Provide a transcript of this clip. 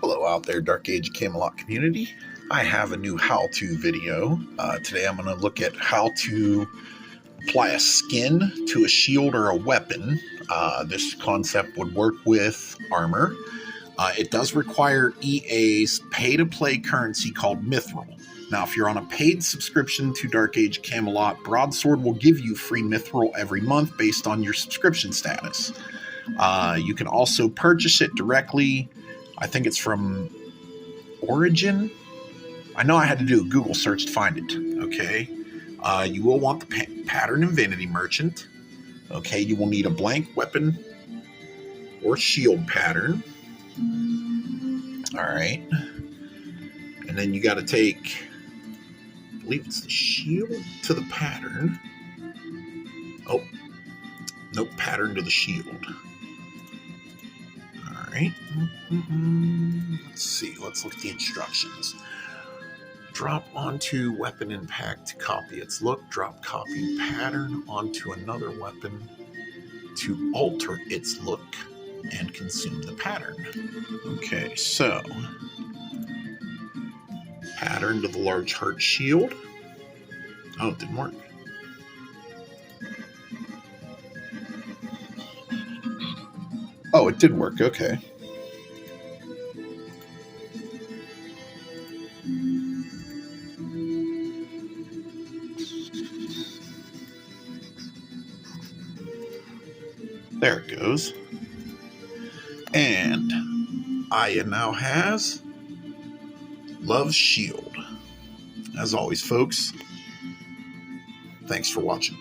Hello out there, Dark Age Camelot community. I have a new how-to video. Today I'm going to look at how to apply a skin to a shield or a weapon. This concept would work with armor. It does require EA's pay-to-play currency called Mithril. Now, if you're on a paid subscription to Dark Age Camelot, Broadsword will give you free Mithril every month based on your subscription status. You can also purchase it directly. I think it's from Origin. I know I had to do a Google search to find it. Okay. You will want the Pattern Infinity Merchant. Okay. You will need a blank weapon or shield pattern. All right. And then you got to take, I believe it's the shield to the pattern. Oh, nope, pattern to the shield. All right. Let's see. Let's look at the instructions. Drop onto weapon impact to copy its look. Drop copy pattern onto another weapon to alter its look and consume the pattern. Okay, so pattern to the large heart shield. Oh, it didn't work. Oh, it did work. Okay. There it goes. And Aya now has Love's Shield. As always, folks, thanks for watching.